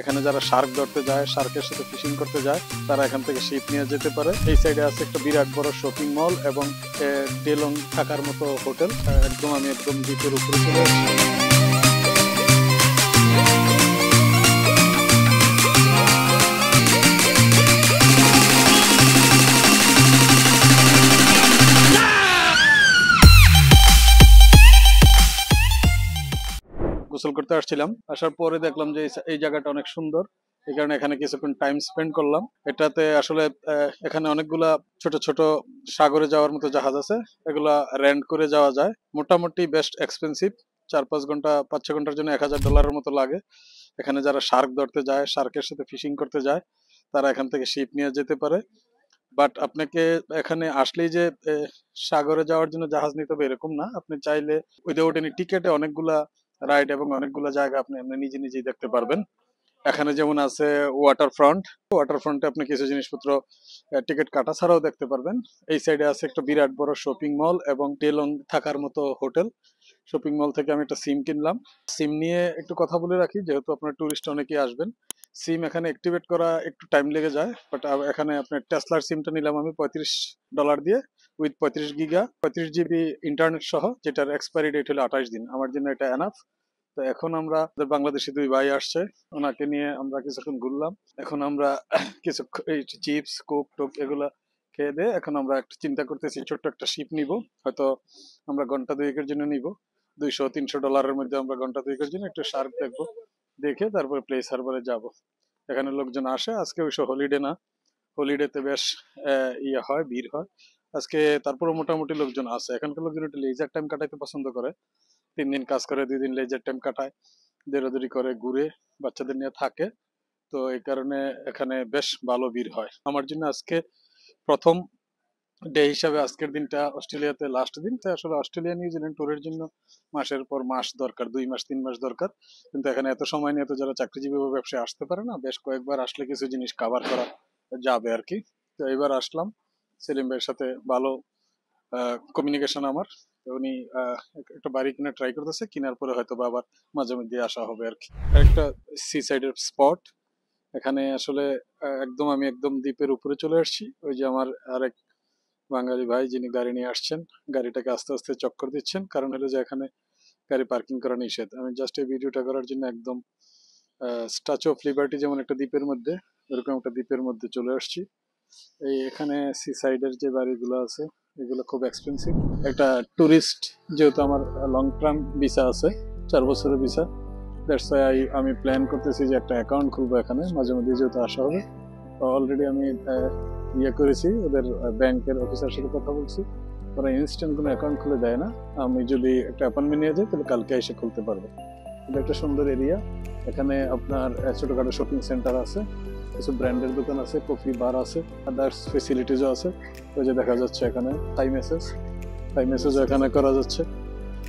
এখানে যারা শার্ক ধরতে যায়, শার্কের সাথে ফিশিং করতে যায়, তারা এখান থেকে শিপ নিয়ে যেতে পারে। এই সাইডে আছে একটা বিরাট বড় শপিং মল এবং ডেলং থাকার মতো হোটেল। আমি একদম দ্বীপের উপরে চলে আসছি। গোসল করতে আসছিলাম, আসার পরে দেখলাম যে এই জায়গাটা অনেক সুন্দর, এই কারণে এখানে কিছুক্ষণ টাইম স্পেন্ড করলাম। এটাতে আসলে এখানে অনেকগুলা ছোট ছোট সাগরে যাওয়ার মতো জাহাজ আছে, এগুলা রেন্ট করে যাওয়া যায়। মোটামুটি বেস্ট এক্সপেন্সিভ, 4-5 ঘন্টা 5-6 ঘন্টার জন্য $1000 মতো লাগে। এখানে যারা শার্ক ধরতে যায়, শার্কের সাথে ফিশিং করতে যায়, তারা এখান থেকে শিপ নিয়ে যেতে পারে। বাট আপনাকে এখানে আসলেই যে সাগরে যাওয়ার জন্য জাহাজ নিতে হবে এরকম না। আপনি চাইলে উইদাউট এনি টিকেটে অনেকগুলা রাইড এবং অনেকগুলা জায়গা আপনি নিজে নিজেই দেখতে পারবেন। এখানে যেমন আছে ওয়াটার ফ্রন্টে আপনি কিছু জিনিসপত্র টিকিট কাটা ছাড়াও দেখতে পারবেন। এই সাইডে আছে একটা বিরাট বড় শপিং মল এবং ডেলং থাকার মতো হোটেল। শপিং মল থেকে আমি একটা সিম কিনলাম। সিম নিয়ে একটু কথা বলে রাখি, যেহেতু আপনার টুরিস্ট অনেকেই আসবেন। সিম এখানে অ্যাক্টিভেট করা একটু টাইম লেগে যায়, বাট এখানে আপনার টেসলার সিমটা নিলাম আমি $35 দিয়ে, উইথ 35 গিগা 35 GB ইন্টারনেট সহ, যেটার এক্সপায়ারি ডেট হলো 28 দিন। আমার জন্য এটা এনাফ। তো এখন আমরা বাংলাদেশি 2 ভাই আসছে, ওনাকে নিয়ে আমরা কিছুক্ষণ ঘুরলাম। এখন আমরা কিছু চিপস কোক টোক এগুলা খেয়ে দিয়ে এখন আমরা একটা চিন্তা করতেছি ছোট্ট একটা শিপ নিব। হয়তো আমরা ঘন্টা 2-এর জন্য নিব। $200-300 মধ্যে আমরা ঘন্টা 2-এর জন্য একটু শার্ক দেখবো, দেখে তারপরে প্লেস হারবারে যাব। এখানে লোকজন আসে, আজকে অবশ্য হলিডে না, হলিডেতে বেশ ইয়ে হয়, ভিড় হয় আজকে। তারপরে মোটামুটি লোকজন আছে। এখানকার লোকজন একটু লেজার টাইম কাটাইতে পছন্দ করে। 3 দিন কাজ করে, 2 দিন লেজার টাইম কাটায়, দৌড়াদৌড়ি করে, ঘুরে, বাচ্চাদের নিয়ে থাকে। তো এই কারণে এখানে বেশ ভালো ভিড় হয়। আমার জন্য আজকে প্রথম ডে হিসাবে আজকের দিনটা অস্ট্রেলিয়াতে লাস্ট দিন। তো আসলে অস্ট্রেলিয়া নিউজিল্যান্ড ট্যুরের জন্য মাসের পর মাস দরকার, 2 মাস 3 মাস দরকার। কিন্তু এখানে এত সময় নিয়ে তো যারা চাকরিজীবী বা ব্যবসায় আসতে পারে না, বেশ কয়েকবার আসলে কিছু জিনিস কভার করা যাবে আর কি। তো এবার আসলাম, সেলিম ভাইয়ের সাথে ভালো কমিউনিকেশন আমার। তো উনি একটা বাড়ি কিনে ট্রাই করতেছে, কেনার পরে হয়তো বা আবার মাঝে মধ্যে আসা হবে আর কি। একটা সি সাইডের স্পট, এখানে আসলে আমি একদম দ্বীপের উপরে চলে আসছি। ওই যে আমার আরেক বাঙালি ভাই যিনি গাড়ি নিয়ে আসছেন, গাড়িটাকে আস্তে আস্তে চক্কর দিচ্ছেন, কারণ হলো যে এখানে গাড়ি পার্কিং করা নিষেধ। আমি জাস্ট এই ভিডিওটা করার জন্য একদম স্ট্যাচু অফ লিবার্টি যেমন একটা দ্বীপের মধ্যে, ওরকম একটা দ্বীপের মধ্যে চলে আসছি। এই এখানে সি সাইডের যে বাড়িগুলো আছে এগুলো খুব এক্সপেন্সিভ। একটা টুরিস্ট, যেহেতু আমার লং টার্ম ভিসা আছে, 4 বছরের ভিসা, দ্যাটস ওয়াই আমি প্ল্যান করতেছি যে একটা অ্যাকাউন্ট খুলবো এখানে, মাঝে মধ্যে যেহেতু আসা হবে। অলরেডি আমি ইয়ে করেছি, ওদের ব্যাংকের অফিসার সাথে কথা বলছি। ওরা ইনস্ট্যান্ট কোনো অ্যাকাউন্ট খুলে দেয় না, আমি যদি একটা অ্যাপয়েন্টমেন্ট নিয়ে যাই তাহলে কালকে এসে খুলতে পারবো। এটা একটা সুন্দর এরিয়া। এখানে আপনার ছোটখাটো শপিং সেন্টার আছে, কিছু ব্র্যান্ডের দোকান আছে, কফি বার আছে, আদার্স ফেসিলিটিসও আছে। ওই যে দেখা যাচ্ছে এখানে থাই মেসেজও এখানে করা যাচ্ছে।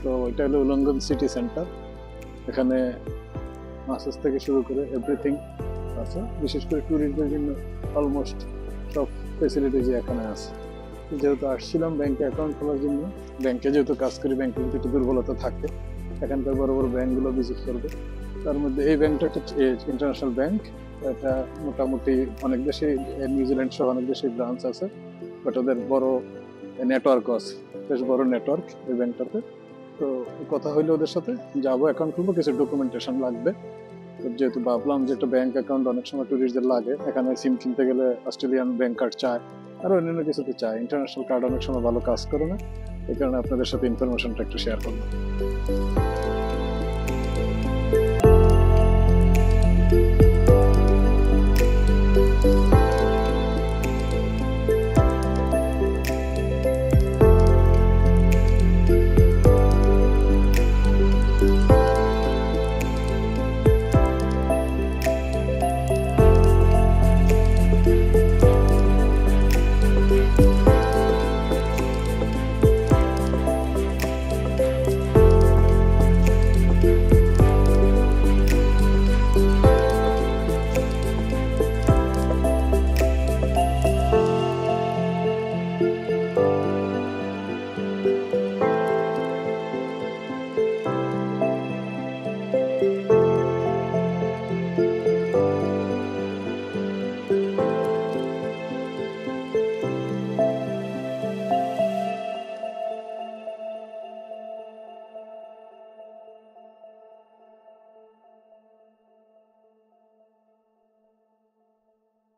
তো এটা হলো উলঙ্গন সিটি সেন্টার। এখানে মাসাজ থেকে শুরু করে এভরিথিং আছে, বিশেষ করে ট্যুরিস্টদের জন্য অলমোস্ট সব ফেসিলিটিসই এখানে আছে। যেহেতু আসছিলাম ব্যাংকে অ্যাকাউন্ট খোলার জন্য, ব্যাংকে যেহেতু কাজ করি, ব্যাংকের একটু দুর্বলতা থাকে, এখানকার বড় বড় ব্যাংকগুলো ভিজিট করবে। তার মধ্যে এই ব্যাংকটা একটা ইন্টারন্যাশনাল ব্যাংক। এটা মোটামুটি অনেক দেশে, নিউজিল্যান্ড সহ অনেক দেশে ব্রাঞ্চ আছে, বাট ওদের বড় নেটওয়ার্কও আছে, বেশ বড় নেটওয়ার্ক এই ব্যাংকটাতে। তো কথা হইলে ওদের সাথে যাবো, অ্যাকাউন্ট খুলবো, কিছু ডকুমেন্টেশন লাগবে। যেহেতু ভাবলাম যে একটা ব্যাংক অ্যাকাউন্ট অনেক সময় টুরিস্টদের লাগে, এখানে সিম কিনতে গেলে অস্ট্রেলিয়ান ব্যাংক কার্ড চায়, আর অন্যান্য কিছুতে চায়, ইন্টারন্যাশনাল কার্ড অনেক সময় ভালো কাজ করে না। এই কারণে আপনাদের সাথে ইনফরমেশনটা একটু শেয়ার করবো।